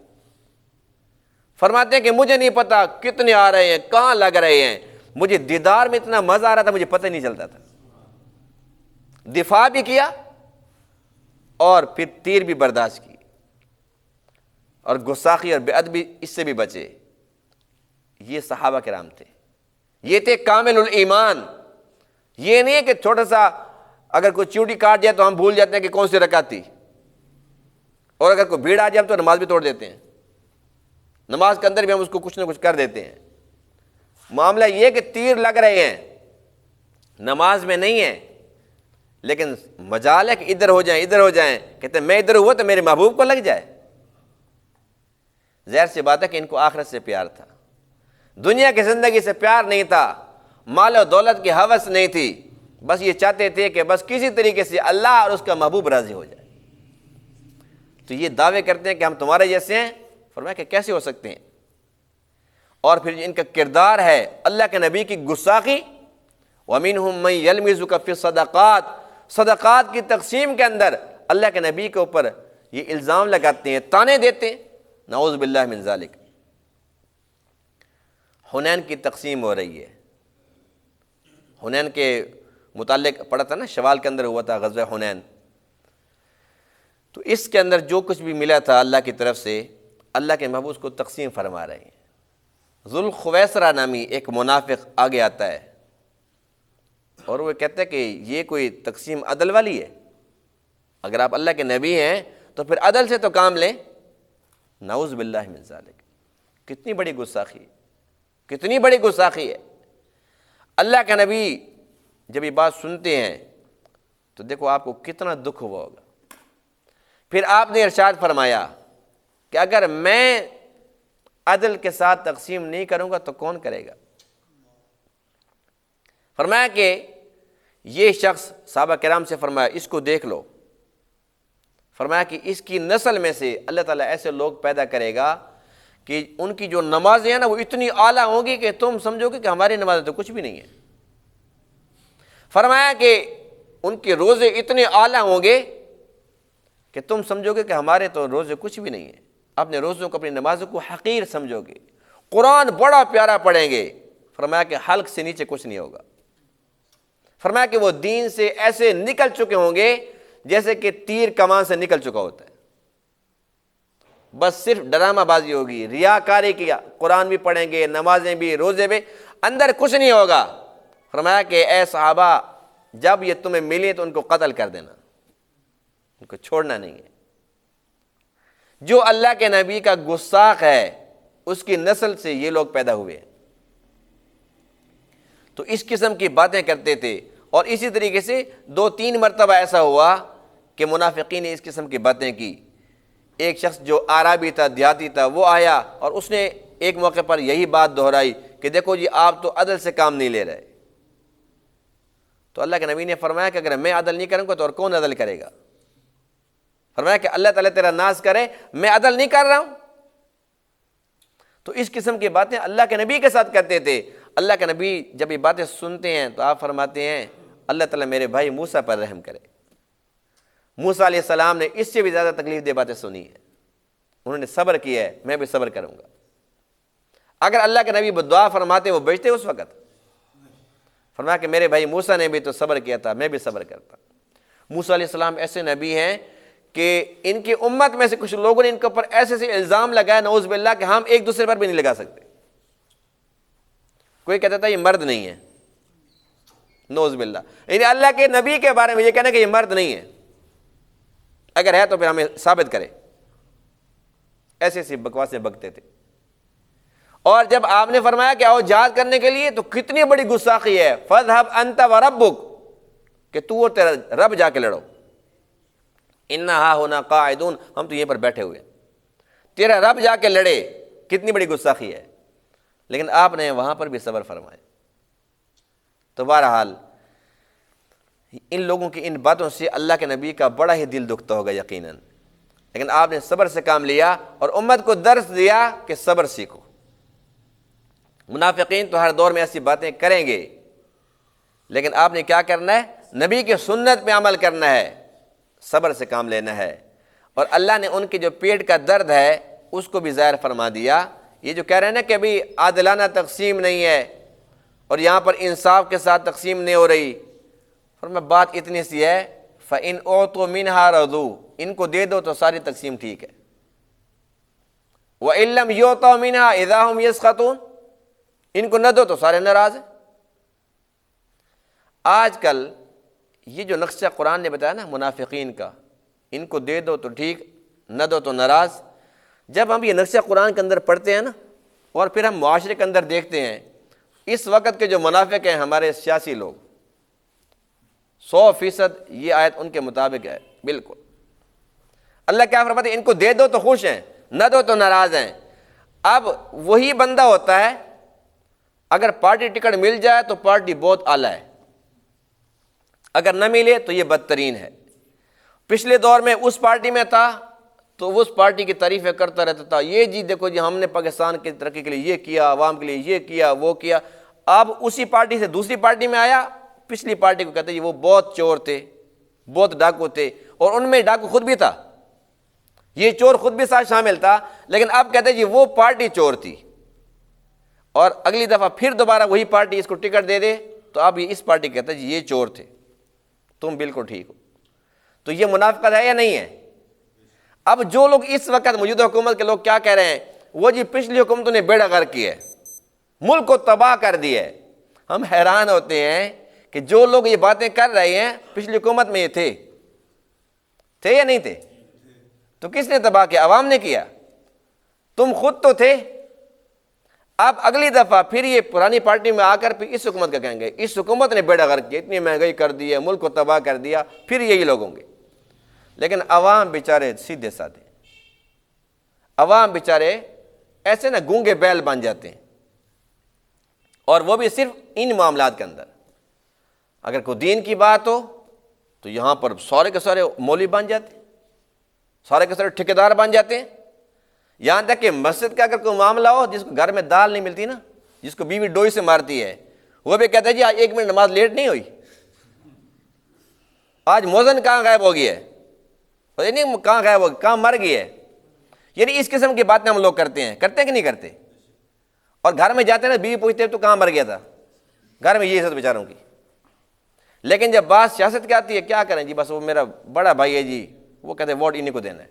فرماتے ہیں کہ مجھے نہیں پتا کتنے آ رہے ہیں، کہاں لگ رہے ہیں، مجھے دیدار میں اتنا مزہ آ رہا تھا، مجھے پتہ نہیں چلتا تھا۔ دفاع بھی کیا اور پھر تیر بھی برداشت کی، اور گستاخی اور بے ادبی اس سے بھی بچے۔ یہ صحابہ کرام تھے، یہ تھے کامل الایمان۔ یہ نہیں ہے کہ چھوٹا سا اگر کوئی چیوٹی کاٹ جائے تو ہم بھول جاتے ہیں کہ کون سی رکعت تھی، اور اگر کوئی بھیڑ آ جائے ہم تو نماز بھی توڑ دیتے ہیں، نماز کے اندر بھی ہم اس کو کچھ نہ کچھ کر دیتے ہیں۔ معاملہ یہ کہ تیر لگ رہے ہیں، نماز میں نہیں ہے، لیکن مجال ہے کہ ادھر ہو جائیں ادھر ہو جائیں، کہتے ہیں میں ادھر ہوا تو میرے محبوب کو لگ جائے۔ ظاہر سی بات ہے کہ ان کو آخرت سے پیار تھا، دنیا کی زندگی سے پیار نہیں تھا، مال و دولت کی ہوس نہیں تھی، بس یہ چاہتے تھے کہ بس کسی طریقے سے اللہ اور اس کا محبوب راضی ہو جائے۔ تو یہ دعوے کرتے ہیں کہ ہم تمہارے جیسے ہیں، فرمایا کہ کیسے ہو سکتے ہیں۔ اور پھر ان کا کردار ہے اللہ کے نبی کی گستاخی۔ وَمِنْهُمْ مَنْ يَلْمِزُكَ فِي الصَّدَقَاتِ، صدقات کی تقسیم کے اندر اللہ کے نبی کے اوپر یہ الزام لگاتے ہیں، طعنے دیتے ہیں، نعوذ باللہ من ذالک۔ حنین کی تقسیم ہو رہی ہے، حنین کے متعلق پڑھا تھا نا، شوال کے اندر ہوا تھا غزوہ حنین۔ تو اس کے اندر جو کچھ بھی ملا تھا اللہ کی طرف سے، اللہ کے محبوب کو تقسیم فرما رہے ہیں۔ ذوالخویسرہ نامی ایک منافق آگے آتا ہے، اور وہ کہتا ہے کہ یہ کوئی تقسیم عدل والی ہے، اگر آپ اللہ کے نبی ہیں تو پھر عدل سے تو کام لیں۔ نعوذ باللہ من ذالک، کتنی بڑی گستاخی ہے، کتنی بڑی گستاخی ہے۔ اللہ کے نبی جب یہ بات سنتے ہیں تو دیکھو آپ کو کتنا دکھ ہوا ہوگا۔ پھر آپ نے ارشاد فرمایا کہ اگر میں عدل کے ساتھ تقسیم نہیں کروں گا تو کون کرے گا؟ فرمایا کہ یہ شخص، صحابہ کرام سے فرمایا اس کو دیکھ لو، فرمایا کہ اس کی نسل میں سے اللہ تعالیٰ ایسے لوگ پیدا کرے گا کہ ان کی جو نمازیں ہیں نا وہ اتنی اعلیٰ ہوں گی کہ تم سمجھو گے کہ ہماری نمازیں تو کچھ بھی نہیں ہے۔ فرمایا کہ ان کے روزے اتنے اعلیٰ ہوں گے کہ تم سمجھو گے کہ ہمارے تو روزے کچھ بھی نہیں ہیں، اپنے روزوں کو اپنی نمازوں کو حقیر سمجھو گے، قرآن بڑا پیارا پڑھیں گے، فرمایا کہ حلق سے نیچے کچھ نہیں ہوگا، فرمایا کہ وہ دین سے ایسے نکل چکے ہوں گے جیسے کہ تیر کمان سے نکل چکا ہوتا ہے، بس صرف ڈرامہ بازی ہوگی، ریاکاری کیا، قرآن بھی پڑھیں گے، نمازیں بھی، روزے بھی، اندر کچھ نہیں ہوگا۔ فرمایا کہ اے صحابہ جب یہ تمہیں ملے تو ان کو قتل کر دینا، ان کو چھوڑنا نہیں ہے۔ جو اللہ کے نبی کا گستاخ ہے اس کی نسل سے یہ لوگ پیدا ہوئے ہیں، تو اس قسم کی باتیں کرتے تھے۔ اور اسی طریقے سے 2-3 مرتبہ ایسا ہوا کہ منافقین نے اس قسم کی باتیں کی۔ ایک شخص جو عربی تھا، دیہاتی تھا، وہ آیا اور اس نے ایک موقع پر یہی بات دہرائی کہ دیکھو جی آپ تو عدل سے کام نہیں لے رہے۔ تو اللہ کے نبی نے فرمایا کہ اگر میں عدل نہیں کروں گا تو اور کون عدل کرے گا؟ فرمایا کہ اللہ تعالیٰ تیرا ناز کرے، میں عدل نہیں کر رہا ہوں۔ تو اس قسم کی باتیں اللہ کے نبی کے ساتھ کرتے تھے۔ اللہ کے نبی جب یہ باتیں سنتے ہیں تو آپ فرماتے ہیں اللہ تعالیٰ میرے بھائی موسیٰ پر رحم کرے۔ موسیٰ علیہ السلام نے اس سے بھی زیادہ تکلیف دہ باتیں سنی ہیں، انہوں نے صبر کیا ہے، میں بھی صبر کروں گا۔ اگر اللہ کے نبی دعا فرماتے وہ بچتے اس وقت؟ فرمایا کہ میرے بھائی موسیٰ نے بھی تو صبر کیا تھا، میں بھی صبر کرتا۔ موسیٰ علیہ السلام ایسے نبی ہیں کہ ان کی امت میں سے کچھ لوگوں نے ان کے اوپر ایسے سے الزام لگایا نعوذ باللہ کہ ہم ایک دوسرے پر بھی نہیں لگا سکتے۔ کوئی کہتا تھا یہ مرد نہیں ہے، نعوذ باللہ، یعنی اللہ کے نبی کے بارے میں یہ کہنا کہ یہ مرد نہیں ہے، اگر ہے تو پھر ہمیں ثابت کرے۔ ایسی ایسی بکواسیں بکتے تھے۔ اور جب آپ نے فرمایا کہ آؤ جہاد کرنے کے لیے تو کتنی بڑی گستاخی ہے، فَاذْهَبْ أَنْتَ وَرَبُّكَ، کہ تو اور تیرا رب جا کے لڑو، اِنَّا هَاهُنَا قَاعِدُونَ، ہم تو یہیں پر بیٹھے ہوئے ہیں، تیرا رب جا کے لڑے، کتنی بڑی گستاخی ہے۔ لیکن آپ نے وہاں پر بھی صبر فرمایا۔ تو بہرحال ان لوگوں کی ان باتوں سے اللہ کے نبی کا بڑا ہی دل دکھتا ہوگا یقیناً، لیکن آپ نے صبر سے کام لیا اور امت کو درس دیا کہ صبر سیکھو۔ منافقین تو ہر دور میں ایسی باتیں کریں گے، لیکن آپ نے کیا کرنا ہے؟ نبی کی سنت پہ عمل کرنا ہے، صبر سے کام لینا ہے۔ اور اللہ نے ان کے جو پیٹ کا درد ہے اس کو بھی ظاہر فرما دیا۔ یہ جو کہہ رہے ہیں نا کہ ابھی عادلانہ تقسیم نہیں ہے اور یہاں پر انصاف کے ساتھ تقسیم نہیں ہو رہی، فرمایا بات اتنی سی ہے فَإِنْ أُعْطُوا مِنْهَا رَضُوا، ان کو دے دو تو ساری تقسیم ٹھیک ہے، وَإِنْ لَمْ يُعْطَوْا مِنْهَا إِذَا هُمْ يَسْخَطُونَ، ان کو نہ دو تو سارے ناراض ہیں۔ آج کل یہ جو نقشہ قرآن نے بتایا نا منافقین کا، ان کو دے دو تو ٹھیک، نہ دو تو ناراض، جب ہم یہ نقشہ قرآن کے اندر پڑھتے ہیں نا اور پھر ہم معاشرے کے اندر دیکھتے ہیں، اس وقت کے جو منافق ہیں ہمارے سیاسی لوگ، 100% یہ آیت ان کے مطابق ہے بالکل۔ اللہ کیا فرماتے ہیں؟ ان کو دے دو تو خوش ہیں، نہ دو تو ناراض ہیں۔ اب وہی بندہ ہوتا ہے اگر پارٹی ٹکٹ مل جائے تو پارٹی بہت اعلیٰ ہے، اگر نہ ملے تو یہ بدترین ہے۔ پچھلے دور میں اس پارٹی میں تھا تو اس پارٹی کی تعریفیں کرتا رہتا تھا، یہ جی دیکھو جی ہم نے پاکستان کی ترقی کے لیے یہ کیا، عوام کے لیے یہ کیا وہ کیا۔ اب اسی پارٹی سے دوسری پارٹی میں آیا، پچھلی پارٹی کو کہتے ہیں وہ بہت چور تھے، بہت ڈاکو تھے، اور ان میں ڈاکو خود بھی تھا، یہ چور خود بھی ساتھ شامل تھا، لیکن اب کہتے ہیں جی وہ پارٹی چور تھی، اور اگلی دفعہ پھر دوبارہ وہی پارٹی اس کو ٹکٹ دے دے تو اب اس پارٹی کہتے ہیں جی یہ چور تھے، تم بالکل ٹھیک ہو۔ تو یہ منافقت ہے یا نہیں ہے؟ اب جو لوگ اس وقت موجودہ حکومت کے لوگ کیا کہہ رہے ہیں، وہ جی پچھلی حکومتوں نے بیڑا غرق کیا ہے، ملک کو تباہ کر دیا ہے۔ ہم حیران ہوتے ہیں کہ جو لوگ یہ باتیں کر رہے ہیں پچھلی حکومت میں یہ تھے یا نہیں تھے؟ تو کس نے تباہ کیا؟ عوام نے کیا، تم خود تو تھے۔ اب اگلی دفعہ پھر یہ پرانی پارٹی میں آ کر پھر اس حکومت کا کہیں گے اس حکومت نے بیڑا غرق کیا، اتنی مہنگائی کر دی ہے، ملک کو تباہ کر دیا، پھر یہی لوگ ہوں گے۔ لیکن عوام بیچارے سیدھے سادھے، عوام بیچارے ایسے نا گونگے بیل بن جاتے ہیں، اور وہ بھی صرف ان معاملات کے اندر۔ اگر کوئی دین کی بات ہو تو یہاں پر سارے کے سارے مولوی بن جاتے ہیں، سارے کے سارے ٹھیکیدار بن جاتے ہیں، یہاں تک کہ مسجد کا اگر کوئی معاملہ ہو، جس کو گھر میں دال نہیں ملتی نا، جس کو بیوی ڈوئی سے مارتی ہے، وہ بھی کہتا ہے جی آج 1 منٹ نماز لیٹ نہیں ہوئی، آج مؤذن کہاں غائب ہو گیا ہے، نہیں کہاں غائب ہو گیا، کہاں مر گئی ہے۔ یعنی اس قسم کی باتیں ہم لوگ کرتے ہیں کہ نہیں کرتے؟ اور گھر میں جاتے ہیں نا، بیوی پوچھتے ہیں تو کہاں مر گیا تھا، گھر میں یہ عزت بیچاروں کی۔ لیکن جب بات سیاست کی آتی ہے کیا کریں جی، بس وہ میرا بڑا بھائی ہے جی، وہ کہتے ہیں ووٹ انہیں کو دینا ہے،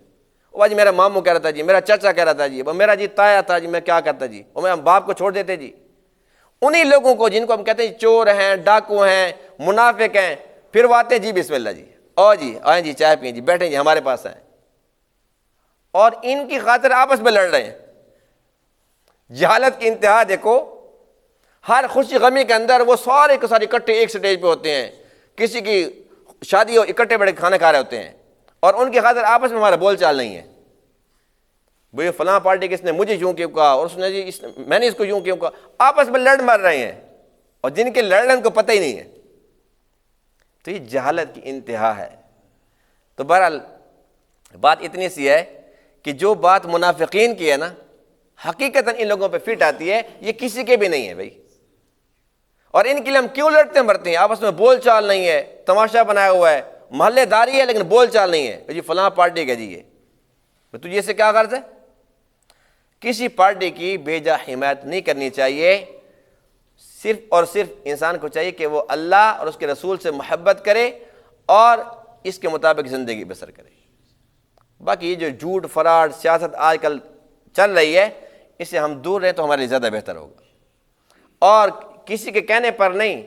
وہ جی میرا ماموں کہہ رہا تھا جی، میرا چچا کہہ رہا تھا جی، وہ میرا جی تایا تھا جی، میں کیا کرتا جی، وہ میں باپ کو چھوڑ دیتے جی۔ انہی لوگوں کو جن کو ہم کہتے ہیں چور ہیں، ڈاکو ہیں، منافق ہیں، پھر وہ آتے ہیں جی بسم اللہ جی، او جی آئیں جی چائے پئیں جی، بیٹھیں جی ہمارے پاس آئیں، اور ان کی خاطر آپس میں لڑ رہے ہیں۔ جہالت کی انتہا دیکھو، ہر خوشی غمی کے اندر وہ سارے کے سارے اکٹھے ایک سٹیج پہ ہوتے ہیں، کسی کی شادی ہو اکٹھے بیٹھے کھانا کھا رہے ہوتے ہیں، اور ان کی خاطر آپس میں ہمارا بول چال نہیں ہے۔ بھئی فلاں پارٹی کس نے مجھے یوں کیوں کہا، اور اس نے جی میں نے اس کو یوں کیوں کہا، آپس میں لڑ مر رہے ہیں، اور جن کے لڑنے ان کو پتہ ہی نہیں ہے۔ تو یہ جہالت کی انتہا ہے۔ تو بہرحال بات اتنی سی ہے کہ جو بات منافقین کی ہے نا، حقیقتاً ان لوگوں پہ فٹ آتی ہے، یہ کسی کے بھی نہیں ہے بھائی، اور ان کے لیے ہم کیوں لڑتے مرتے ہیں؟ آپس میں بول چال نہیں ہے، تماشا بنایا ہوا ہے، محلے داری ہے لیکن بول چال نہیں ہے، جی فلاں پارٹی کا جی یہ، تجھے سے کیا غرض ہے؟ کسی پارٹی کی بے جا حمایت نہیں کرنی چاہیے، صرف اور صرف انسان کو چاہیے کہ وہ اللہ اور اس کے رسول سے محبت کرے اور اس کے مطابق زندگی بسر کرے۔ باقی یہ جو جھوٹ فراڈ سیاست آج کل چل رہی ہے، اس سے ہم دور رہیں تو ہمارے لیے زیادہ بہتر ہوگا، اور کسی کے کہنے پر نہیں،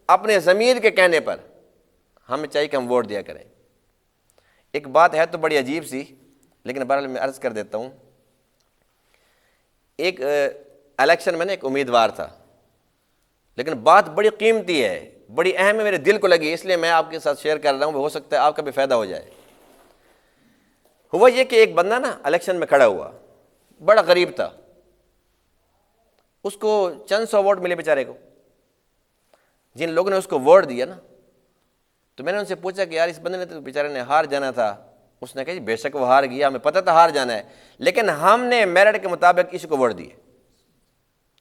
اپنے ضمیر کے کہنے پر ہمیں چاہیے کہ ہم ووٹ دیا کریں۔ ایک بات ہے تو بڑی عجیب سی، لیکن بہرحال میں عرض کر دیتا ہوں۔ ایک الیکشن میں نے ایک امیدوار تھا، لیکن بات بڑی قیمتی ہے، بڑی اہم ہے، میرے دل کو لگی، اس لیے میں آپ کے ساتھ شیئر کر رہا ہوں، ہو سکتا ہے آپ کا بھی فائدہ ہو جائے۔ ہوا یہ کہ ایک بندہ نا الیکشن میں کھڑا ہوا، بڑا غریب تھا، اس کو چند سو ووٹ ملے بیچارے کو۔ جن لوگوں نے اس کو ووٹ دیا نا، تو میں نے ان سے پوچھا کہ یار اس بندے نے تو بیچارے نے ہار جانا تھا۔ اس نے کہا جی بے شک وہ ہار گیا، ہمیں پتہ تھا ہار جانا ہے، لیکن ہم نے میرٹ کے مطابق اس کو ووٹ دیے،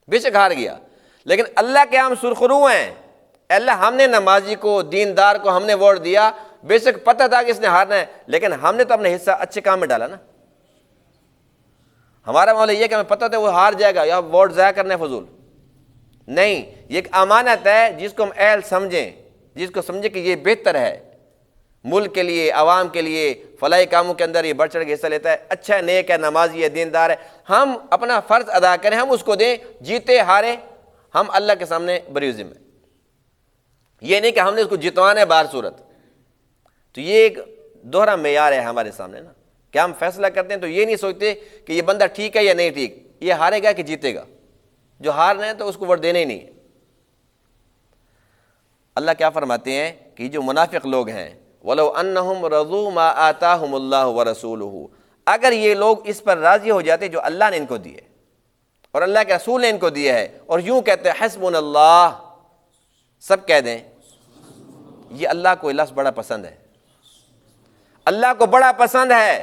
بے شک ہار گیا، لیکن اللہ کے ہم سرخرو ہیں، اللہ ہم نے نمازی کو دیندار کو ہم نے ووٹ دیا، بے شک پتہ تھا کہ اس نے ہارنا ہے، لیکن ہم نے تو اپنا حصہ اچھے کام میں ڈالا نا۔ ہمارا معاملہ یہ کہ ہمیں پتہ تھا وہ ہار جائے گا یا ووٹ ضائع کرنا ہے فضول نہیں، یہ ایک امانت ہے جس کو ہم اہل سمجھیں، جس کو سمجھیں کہ یہ بہتر ہے ملک کے لیے، عوام کے لیے، فلاحی کاموں کے اندر یہ بڑھ چڑھ کے حصہ لیتا ہے، اچھا ہے، نیک ہے، نمازی ہے، دیندار ہے، ہم اپنا فرض ادا کریں، ہم اس کو دیں، جیتے ہارے ہم اللہ کے سامنے بری ذمہ۔ یہ نہیں کہ ہم نے اس کو جتوانا ہے بہر صورت۔ تو یہ ایک دوہرا معیار ہے ہمارے سامنے نا، کہ ہم فیصلہ کرتے ہیں تو یہ نہیں سوچتے کہ یہ بندہ ٹھیک ہے یا نہیں ٹھیک، یہ ہارے گا کہ جیتے گا، جو ہارنا ہے تو اس کو ووٹ دینا ہی نہیں ہے۔ اللہ کیا فرماتے ہیں کہ جو منافق لوگ ہیں، وَلَوْ أَنَّهُمْ رَضُوا مَا آتَاهُمُ اللَّهُ وَرَسُولُهُ، اگر یہ لوگ اس پر راضی ہو جاتے جو اللہ نے ان کو دیے اور اللہ کے رسول نے ان کو دیا ہے، اور یوں کہتے ہیں حسبنا اللہ، سب کہہ دیں یہ اللہ کو لفظ بڑا پسند ہے، اللہ کو بڑا پسند ہے۔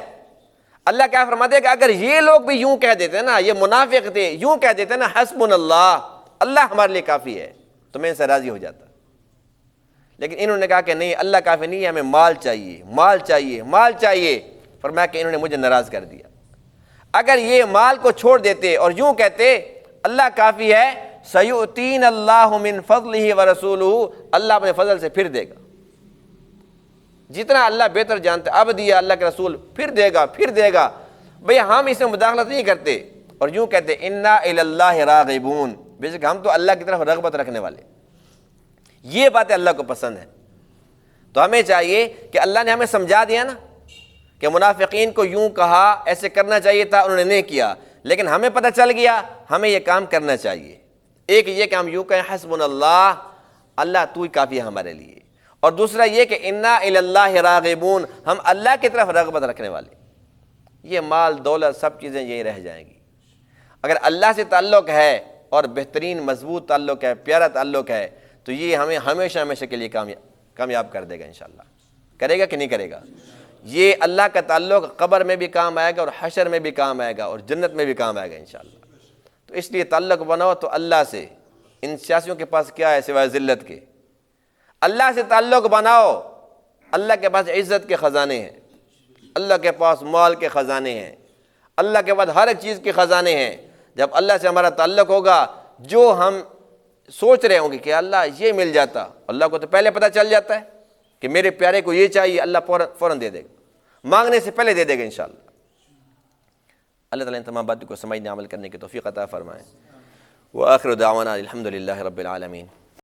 اللہ کیا فرماتے ہیں کہ اگر یہ لوگ بھی یوں کہہ دیتے نا، یہ منافق تھے، یوں کہہ دیتے نا حسبنا اللہ، اللہ ہمارے لیے کافی ہے، تو میں ان سے راضی ہو جاتا۔ لیکن انہوں نے کہا کہ نہیں، اللہ کافی نہیں ہے، ہمیں مال چاہیے، مال چاہیے، مال چاہیے، فرمایا کہ انہوں نے مجھے ناراض کر دیا۔ اگر یہ مال کو چھوڑ دیتے اور یوں کہتے اللہ کافی ہے، سَيُؤْتِينَ اللَّهُ مِنْ فَضْلِهِ وَرَسُولُهُ، اللہ اپنے فضل سے پھر دے گا، جتنا اللہ بہتر جانتا ہے، اب دیا اللہ کے رسول پھر دے گا، پھر دے گا۔ بھئی ہم اس میں مداخلت نہیں کرتے اور یوں کہتے اِنَّا إِلَى اللَّهِ رَاغِبُونَ، بے شک ہم تو اللہ کی طرف رغبت رکھنے والے، یہ باتیں اللہ کو پسند ہیں۔ تو ہمیں چاہیے کہ اللہ نے ہمیں سمجھا دیا نا کہ منافقین کو یوں کہا، ایسے کرنا چاہیے تھا، انہوں نے نہیں کیا، لیکن ہمیں پتہ چل گیا ہمیں یہ کام کرنا چاہیے۔ ایک یہ کہ ہم یوں کہیں حسبنا اللہ، اللہ تو ہی کافی ہے ہمارے لیے، اور دوسرا یہ کہ انا الی اللہ راغبون، ہم اللہ کی طرف رغبت رکھنے والے۔ یہ مال دولت سب چیزیں یہی رہ جائیں گی۔ اگر اللہ سے تعلق ہے اور بہترین مضبوط تعلق ہے، پیارا تعلق ہے، تو یہ ہمیں ہمیشہ ہمیشہ کے لیے کامیاب کر دے گا انشاءاللہ۔ کرے گا کہ نہیں کرے گا؟ یہ اللہ کا تعلق قبر میں بھی کام آئے گا اور حشر میں بھی کام آئے گا اور جنت میں بھی کام آئے گا انشاءاللہ۔ تو اس لیے تعلق بناؤ تو اللہ سے، ان سیاسیوں کے پاس کیا ہے سوائے ذلت کے؟ اللہ سے تعلق بناؤ، اللہ کے پاس عزت کے خزانے ہیں، اللہ کے پاس مال کے خزانے ہیں، اللہ کے پاس ہر ایک چیز کے خزانے ہیں۔ جب اللہ سے ہمارا تعلق ہوگا، جو ہم سوچ رہے ہوں گے کہ اللہ یہ مل جاتا، اللہ کو تو پہلے پتہ چل جاتا ہے کہ میرے پیارے کو یہ چاہیے، اللہ فوراً دے دے گا، مانگنے سے پہلے دے دے گا انشاءاللہ۔ اللہ تعالیٰ ان تمام باتوں کو سمجھنے عمل کرنے کی توفیق عطا فرمائے۔ وآخر دعوانا الحمد للہ رب العالمین۔